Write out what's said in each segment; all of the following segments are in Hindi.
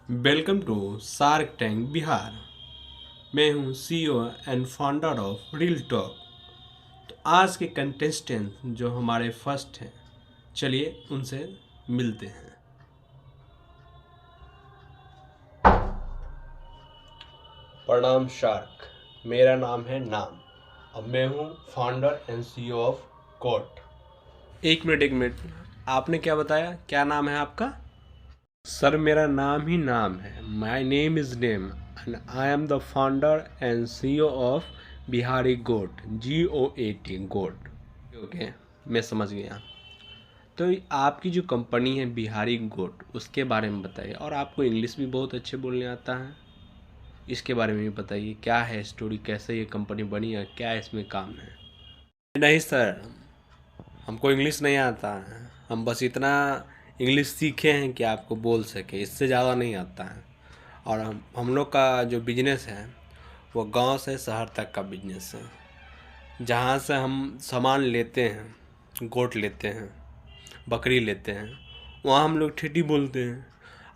Welcome to Shark Tank Bihar. मैं हूं CEO and founder of Real Talk. तो आज के कंटेस्टेंट जो हमारे फर्स्ट हैं, चलिए उनसे मिलते हैं। प्रणाम शार्क, मेरा नाम है नाम और मैं हूं founder and CEO of Quote. एक मिनट, आपने क्या बताया, क्या नाम है आपका? सर मेरा नाम ही नाम है, my name is name and I am the founder and CEO of Bihari GOAT, GOAT goat. Okay, मैं समझ गया। तो आपकी जो कंपनी है बिहारी गोट, उसके बारे में बताइए। और आपको इंग्लिश भी बहुत अच्छे बोलने आता है, इसके बारे में भी बताइए। क्या है स्टोरी, कैसे ये कंपनी बनी है, क्या इसमें काम है? नहीं सर, हमको इंग्लिश नहीं आता है। हम बस इतना इंग्लिश सीखे हैं कि आपको बोल सके, इससे ज़्यादा नहीं आता है। और हम लोग का जो बिजनेस है वो गांव से शहर तक का बिजनेस है। जहाँ से हम सामान लेते हैं, गोट लेते हैं, बकरी लेते हैं, वहाँ हम लोग ठेठी बोलते हैं।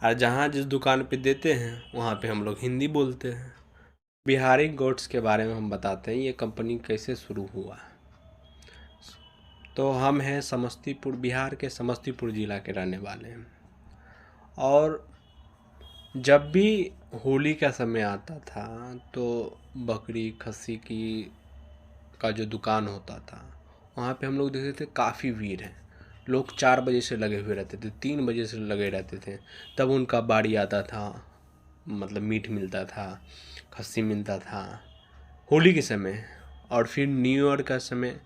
और जहाँ जिस दुकान पे देते हैं वहाँ पे हम लोग हिंदी बोलते हैं। बिहारी गोट्स के बारे में हम बताते हैं, ये कंपनी कैसे शुरू हुआ। तो हम हैं समस्तीपुर, बिहार के समस्तीपुर ज़िला के रहने वाले हैं। और जब भी होली का समय आता था तो बकरी खस्सी की का जो दुकान होता था, वहाँ पे हम लोग देखते थे काफ़ी भीड़ है। लोग 4 बजे से लगे हुए रहते थे, 3 बजे से लगे रहते थे। तब उनका बारी आता था, मतलब मीट मिलता था, खस्सी मिलता था होली के समय। और फिर न्यू ईयर का समय,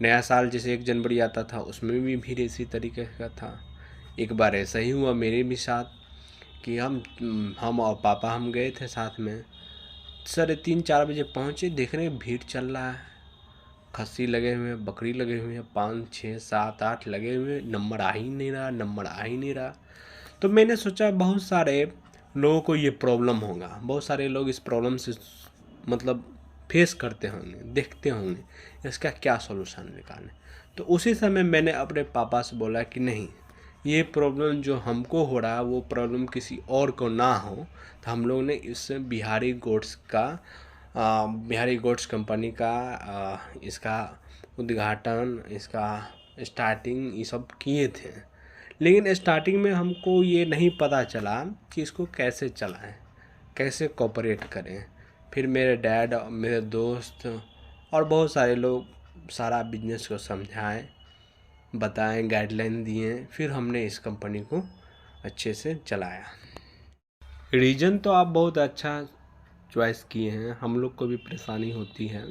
नया साल जैसे 1 जनवरी आता था, उसमें भी भीड़ इसी तरीके का था। एक बार ऐसा ही हुआ मेरे भी साथ कि हम और पापा हम गए थे साथ में। 3-4 बजे पहुँचे, देख रहे हैं भीड़ चल रहा है, खस्सी लगे हुए हैं, बकरी लगे हुए हैं, 5 6 7 8 लगे हुए, नंबर आ ही नहीं रहा, नंबर आ ही नहीं रहा। तो मैंने सोचा बहुत सारे लोगों को ये प्रॉब्लम होगा, बहुत सारे लोग इस प्रॉब्लम से मतलब फेस करते होंगे, देखते होंगे, इसका क्या सॉल्यूशन निकालें। तो उसी समय मैंने अपने पापा से बोला कि नहीं, ये प्रॉब्लम जो हमको हो रहा है वो प्रॉब्लम किसी और को ना हो। तो हम लोग ने इस बिहारी गोट्स कंपनी का इसका उद्घाटन, इसका स्टार्टिंग ये सब किए थे। लेकिन स्टार्टिंग में हमको ये नहीं पता चला कि इसको कैसे चलाएं, कैसे कोऑपरेट करें। फिर मेरे डैड, मेरे दोस्त और बहुत सारे लोग सारा बिजनेस को समझाएं, बताएं, गाइडलाइन दिए, फिर हमने इस कंपनी को अच्छे से चलाया। रीज़न तो आप बहुत अच्छा चॉइस किए हैं। हम लोग को भी परेशानी होती है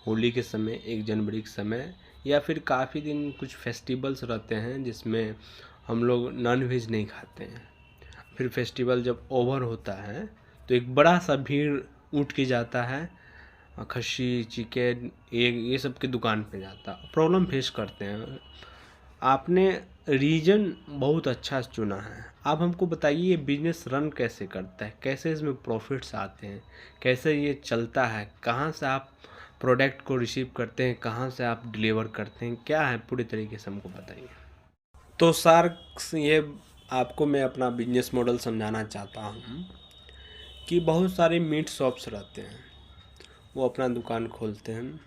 होली के समय, 1 जनवरी के समय, या फिर काफ़ी दिन कुछ फेस्टिवल्स रहते हैं जिसमें हम लोग नॉन वेज नहीं खाते हैं। फिर फेस्टिवल जब ओवर होता है तो एक बड़ा सा भीड़ उठ के जाता है, खस्सी, चिकन, एग, ये सब की दुकान पे जाता, प्रॉब्लम फेस करते हैं। आपने रीजन बहुत अच्छा चुना है। आप हमको बताइए ये बिजनेस रन कैसे करता है, कैसे इसमें प्रॉफिट्स आते हैं, कैसे ये चलता है, कहाँ से आप प्रोडक्ट को रिसीव करते हैं, कहाँ से आप डिलीवर करते हैं, क्या है पूरी तरीके से हमको बताइए। तो सार्क्स, ये आपको मैं अपना बिजनेस मॉडल समझाना चाहता हूँ कि बहुत सारे मीट शॉप्स रहते हैं, वो अपना दुकान खोलते हैं,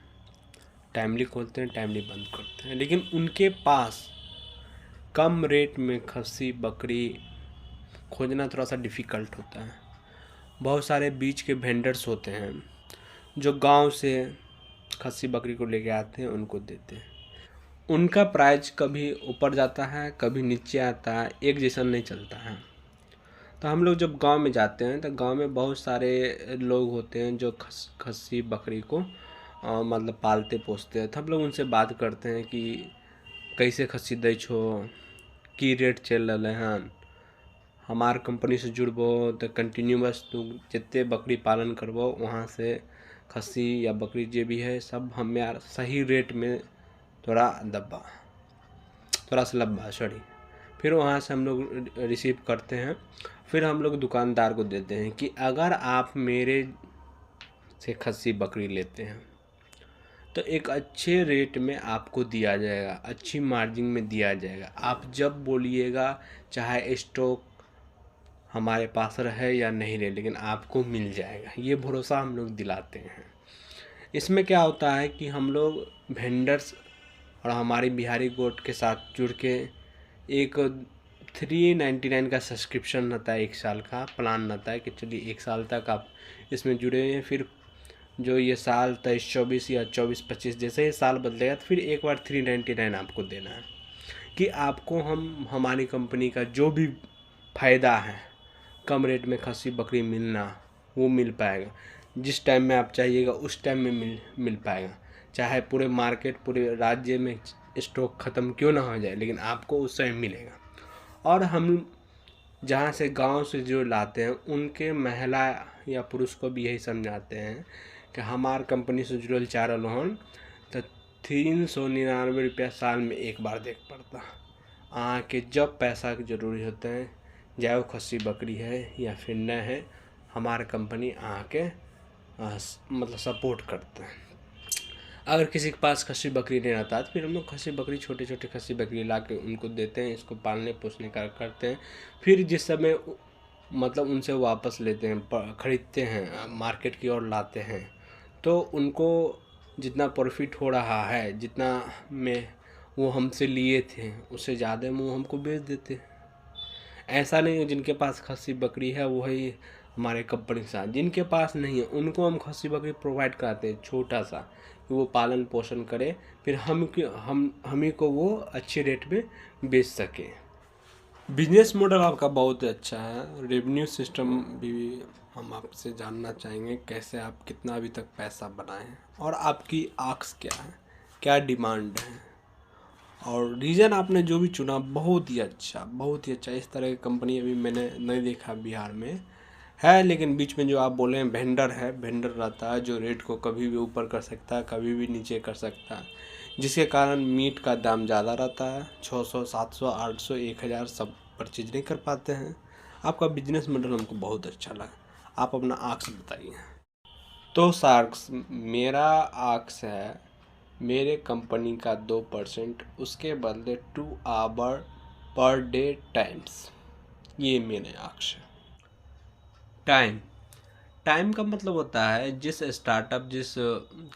टाइमली खोलते हैं, टाइमली बंद करते हैं, लेकिन उनके पास कम रेट में खस्सी बकरी खोजना थोड़ा सा डिफ़िकल्ट होता है। बहुत सारे बीच के वेंडर्स होते हैं जो गांव से खस्सी बकरी को लेके आते हैं, उनको देते हैं। उनका प्राइस कभी ऊपर जाता है, कभी नीचे आता है, एक जैसा नहीं चलता है। तो हम लोग जब गांव में जाते हैं तो गांव में बहुत सारे लोग होते हैं जो खस्सी बकरी को मतलब पालते पोसते हैं। तो हम लोग उनसे बात करते हैं कि कैसे खस्सी दै छो, की रेट चल रहे हैं, हमार कंपनी से जुड़बो तो कंटिन्यूअस तू जितने बकरी पालन करबो वहाँ से खस्सी या बकरी जो भी है सब हमें यार सही रेट में थोड़ा दब्बा, थोड़ा सा लब्बा सॉरी। फिर वहाँ से हम लोग रिसीव करते हैं, फिर हम लोग दुकानदार को देते हैं कि अगर आप मेरे से खस्सी बकरी लेते हैं तो एक अच्छे रेट में आपको दिया जाएगा, अच्छी मार्जिन में दिया जाएगा। आप जब बोलिएगा, चाहे स्टॉक हमारे पास रहे या नहीं रहे, लेकिन आपको मिल जाएगा, ये भरोसा हम लोग दिलाते हैं। इसमें क्या होता है कि हम लोग वेंडर्स और हमारी बिहारी गोट के साथ जुड़ के एक 399 का सब्सक्रिप्शन रहता है, 1 साल का प्लान रहता है कि चलिए 1 साल तक आप इसमें जुड़े हैं। फिर जो ये साल 23-24 या 24-25 जैसे ही साल बदलेगा तो फिर एक बार 399 आपको देना है कि आपको हम हमारी कंपनी का जो भी फ़ायदा है, कम रेट में खस्सी बकरी मिलना, वो मिल पाएगा। जिस टाइम में आप चाहिएगा उस टाइम में मिल पाएगा, चाहे पूरे मार्केट पूरे राज्य में स्टॉक ख़त्म क्यों ना हो जाए, लेकिन आपको उस टाइम मिलेगा। और हम जहाँ से गांव से जो लाते हैं उनके महिला या पुरुष को भी यही समझाते हैं कि हमार कंपनी से जुड़ल चार लोहन तो 399 रुपया साल में एक बार देख पड़ता। आके जब पैसा की ज़रूरी होते हैं, चाहे वो खस्सी बकरी है या फिर न है, हमारे कंपनी आके मतलब सपोर्ट करते हैं। अगर किसी के पास खस्सी बकरी नहीं रहता तो फिर हम लोग खस्सी बकरी छोटे छोटे खस्सी बकरी ला के उनको देते हैं, इसको पालने पोसने का करते हैं। फिर जिस समय मतलब उनसे वापस लेते हैं, ख़रीदते हैं, मार्केट की ओर लाते हैं, तो उनको जितना प्रॉफिट हो रहा है, जितना में वो हमसे लिए थे उससे ज़्यादा में वो हमको बेच देते हैं। ऐसा नहीं है जिनके पास खस्सी बकरी है वही हमारे कंपनी के साथ, जिनके पास नहीं है उनको हम खस्सी बकरी प्रोवाइड कराते हैं छोटा सा, कि वो पालन पोषण करे, फिर हम ही को वो अच्छे रेट में बेच सके। बिजनेस मॉडल आपका बहुत अच्छा है। रेवेन्यू सिस्टम भी हम आपसे जानना चाहेंगे, कैसे आप कितना अभी तक पैसा बनाए हैं और आपकी आक्स क्या है, क्या डिमांड है, और रीज़न आपने जो भी चुना बहुत ही अच्छा, बहुत ही अच्छा। इस तरह की कंपनी अभी मैंने नहीं देखा बिहार में है। लेकिन बीच में जो आप बोले हैं वेंडर है, वेंडर रहता है जो रेट को कभी भी ऊपर कर सकता है, कभी भी नीचे कर सकता है, जिसके कारण मीट का दाम ज़्यादा रहता है। 600 700 800 1000 सब परचेज नहीं कर पाते हैं। आपका बिजनेस मॉडल हमको बहुत अच्छा लगा। आप अपना आक्स बताइए। तो सार्क्स मेरा आक्स है, मेरे कंपनी का 2%, उसके बदले 2 आवर पर डे टाइम्स, ये मेरे आक्स है। टाइम टाइम का मतलब होता है जिस स्टार्टअप जिस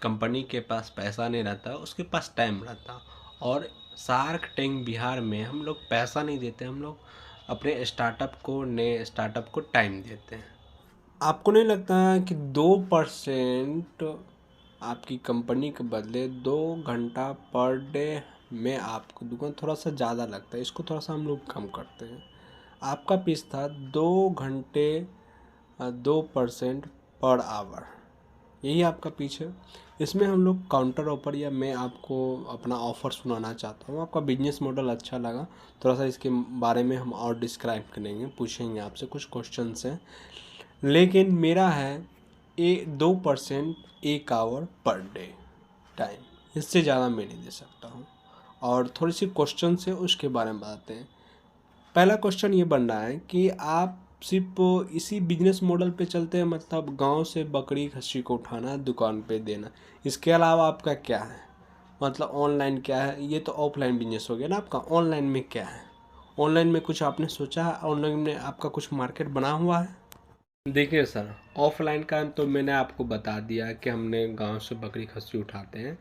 कंपनी के पास पैसा नहीं रहता उसके पास टाइम रहता। और शार्क टैंक बिहार में हम लोग पैसा नहीं देते, हम लोग अपने स्टार्टअप को, नए स्टार्टअप को टाइम देते हैं। आपको नहीं लगता है कि 2% आपकी कंपनी के बदले 2 घंटा पर डे में आपको दुकान थोड़ा सा ज़्यादा लगता है, इसको थोड़ा सा हम लोग कम करते हैं। आपका पीस था 2 घंटे 2% पर आवर, यही आपका पीस है। इसमें हम लोग काउंटर ऑफर, या मैं आपको अपना ऑफ़र सुनाना चाहता हूँ। आपका बिजनेस मॉडल अच्छा लगा, थोड़ा सा इसके बारे में हम और डिस्क्राइब करेंगे, पूछेंगे आपसे कुछ क्वेश्चन हैं। लेकिन मेरा है 2% 1 आवर पर डे टाइम, इससे ज़्यादा मैं नहीं दे सकता हूँ। और थोड़ी सी क्वेश्चन है उसके बारे में बताते हैं। पहला क्वेश्चन ये बन रहा है कि आप सिर्फ इसी बिजनेस मॉडल पे चलते हैं, मतलब गांव से बकरी खस्सी को उठाना दुकान पे देना, इसके अलावा आपका क्या है, मतलब ऑनलाइन क्या है? ये तो ऑफलाइन बिजनेस हो गया ना आपका। ऑनलाइन में क्या है? ऑनलाइन में कुछ आपने सोचा है? ऑनलाइन में आपका कुछ मार्केट बना हुआ है? देखिए सर, ऑफलाइन का तो मैंने आपको बता दिया कि हमने गांव से बकरी खस्सी उठाते हैं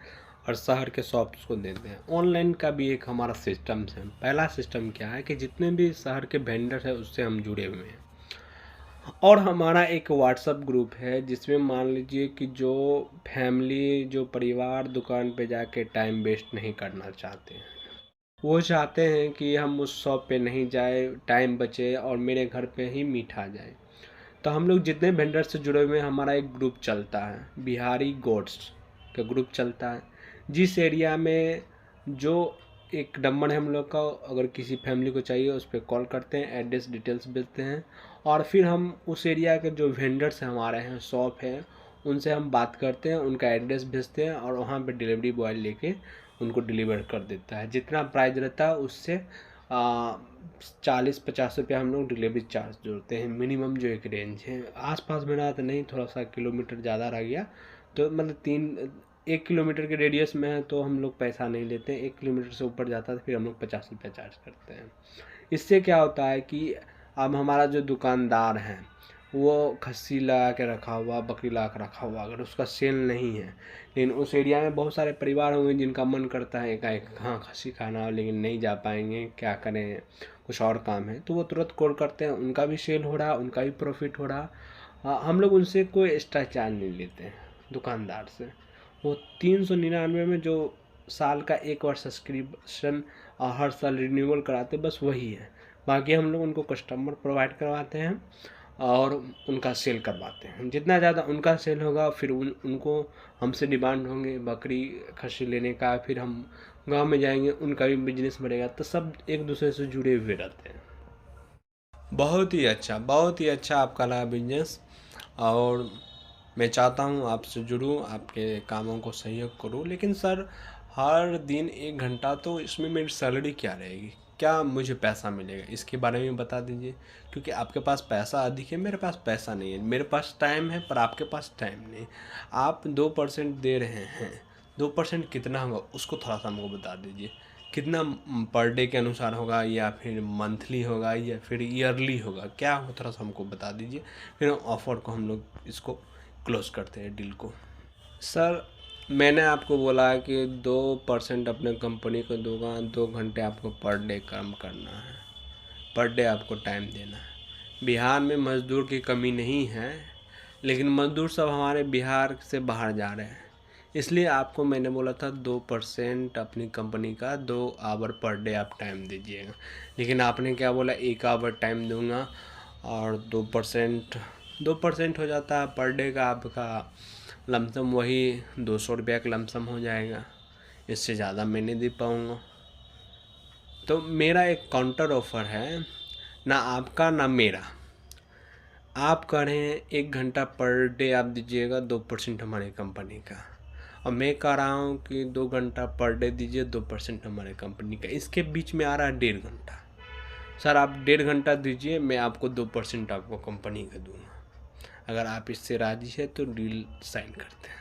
और शहर के शॉप्स को देते हैं। ऑनलाइन का भी एक हमारा सिस्टम है। पहला सिस्टम क्या है कि जितने भी शहर के वेंडर हैं उससे हम जुड़े हुए हैं, और हमारा एक व्हाट्सअप ग्रुप है जिसमें मान लीजिए कि जो फैमिली, जो परिवार दुकान पे जाके टाइम वेस्ट नहीं करना चाहते हैं, वो चाहते हैं कि हम उस शॉप पे नहीं जाए, टाइम बचे और मेरे घर पे ही मीठा जाए, तो हम लोग जितने वेंडर से जुड़े हुए हैं हमारा एक ग्रुप चलता है, बिहारी गोट्स का ग्रुप चलता है। जिस एरिया में जो एक नंबर है हम लोग का, अगर किसी फैमिली को चाहिए उस पर कॉल करते हैं, एड्रेस डिटेल्स भेजते हैं, और फिर हम उस एरिया के जो वेंडर्स हैं हमारे हैं, शॉप हैं, उनसे हम बात करते हैं, उनका एड्रेस भेजते हैं और वहाँ पे डिलीवरी बॉय लेके उनको डिलीवर कर देता है। जितना प्राइस रहता है उससे 40-50 रुपया हम लोग डिलीवरी चार्ज जोड़ते हैं, मिनिमम जो एक रेंज है। आसपास में रहा तो नहीं, थोड़ा सा किलोमीटर ज़्यादा रह गया तो मतलब 1 किलोमीटर के रेडियस में है तो हम लोग पैसा नहीं लेते हैं। 1 किलोमीटर से ऊपर जाता है तो फिर हम लोग 50 रुपया चार्ज करते हैं। इससे क्या होता है कि अब हमारा जो दुकानदार है वो खस्सी लगा के रखा हुआ, बकरी लगा के रखा हुआ, अगर उसका सेल नहीं है, लेकिन उस एरिया में बहुत सारे परिवार होंगे जिनका मन करता है एकाएक हाँ खस्सी खाना हो, लेकिन नहीं जा पाएंगे, क्या करें, कुछ और काम है, तो वो तुरंत कॉल करते हैं, उनका भी सेल हो रहा, उनका भी प्रॉफिट हो रहा। हम लोग उनसे कोई एक्स्ट्रा चार्ज नहीं लेते हैं दुकानदार से। वो 399 में जो साल का एक बार सब्सक्रिप्शन हर साल रिन्यूअल कराते, बस वही है। बाकी हम लोग उनको कस्टमर प्रोवाइड करवाते हैं और उनका सेल करवाते हैं। जितना ज़्यादा उनका सेल होगा फिर उनको हमसे डिमांड होंगे बकरी खस्सी लेने का, फिर हम गांव में जाएंगे, उनका भी बिजनेस बढ़ेगा, तो सब एक दूसरे से जुड़े हुए रहते हैं। बहुत ही अच्छा, बहुत ही अच्छा आपका लगा बिजनेस, और मैं चाहता हूँ आपसे जुड़ूँ, आपके कामों को सहयोग करूँ। लेकिन सर हर दिन 1 घंटा तो इसमें मेरी सैलरी क्या रहेगी, क्या मुझे पैसा मिलेगा, इसके बारे में बता दीजिए। क्योंकि आपके पास पैसा अधिक है, मेरे पास पैसा नहीं है, मेरे पास टाइम है पर आपके पास टाइम नहीं। आप 2% दे रहे हैं, 2% कितना होगा उसको थोड़ा सा हमको बता दीजिए। कितना पर डे के अनुसार होगा, या फिर मंथली होगा, या फिर ईयरली होगा, क्या होगा थोड़ा सा हमको बता दीजिए। फिर ऑफ़र को हम लोग इसको क्लोज़ करते हैं, डील को। सर मैंने आपको बोला कि 2% अपने कंपनी को दूंगा, 2 घंटे आपको पर डे काम करना है, पर डे आपको टाइम देना है। बिहार में मज़दूर की कमी नहीं है, लेकिन मज़दूर सब हमारे बिहार से बाहर जा रहे हैं, इसलिए आपको मैंने बोला था 2% अपनी कंपनी का 2 आवर पर डे आप टाइम दीजिएगा। लेकिन आपने क्या बोला, 1 आवर टाइम दूंगा और 2% हो जाता है पर डे का आपका लमसम, वही 200 रुपया का लमसम हो जाएगा, इससे ज़्यादा मैं नहीं दे पाऊँगा। तो मेरा एक काउंटर ऑफ़र है, ना आपका ना मेरा। आप कह रहे हैं 1 घंटा पर डे आप दीजिएगा 2% हमारी कंपनी का, और मैं कह रहा हूँ कि 2 घंटा पर डे दीजिए 2% हमारे कंपनी का, इसके बीच में आ रहा है 1.5 घंटा। सर आप 1.5 घंटा दीजिए, मैं आपको 2% आपको कंपनी का दूंगा। अगर आप इससे राजी है तो डील साइन करते हैं।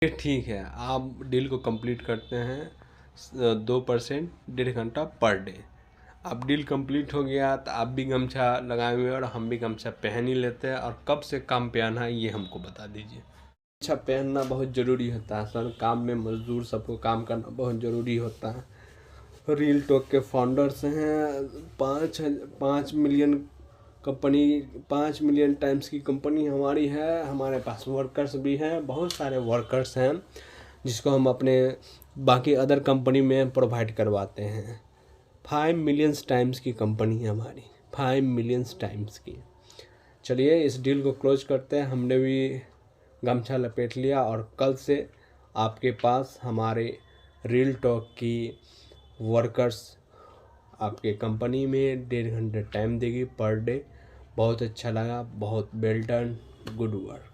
ये ठीक है, आप डील को कंप्लीट करते हैं 2% 1.5 घंटा पर डे। अब डील कंप्लीट हो गया तो आप भी गमछा लगाए हुए और हम भी गमछा पहन ही लेते हैं, और कब से काम पे आना है ये हमको बता दीजिए। गमछा पहनना बहुत ज़रूरी होता है सर, काम में मजदूर सबको काम करना बहुत ज़रूरी होता है। रियल टॉक के फाउंडर्स हैं, 5 मिलियन कंपनी, 5 मिलियन टाइम्स की कंपनी हमारी है। हमारे पास वर्कर्स भी हैं, बहुत सारे वर्कर्स हैं जिसको हम अपने बाकी अदर कंपनी में प्रोवाइड करवाते हैं। 5 मिलियंस टाइम्स की कंपनी है हमारी, 5 मिलियंस टाइम्स की। चलिए इस डील को क्लोज करते हैं, हमने भी गमछा लपेट लिया, और कल से आपके पास हमारे रियल टॉक की वर्कर्स आपके कंपनी में 1.5 घंटे टाइम देगी पर डे। बहुत अच्छा लगा, बहुत वेल डन, गुड वर्क।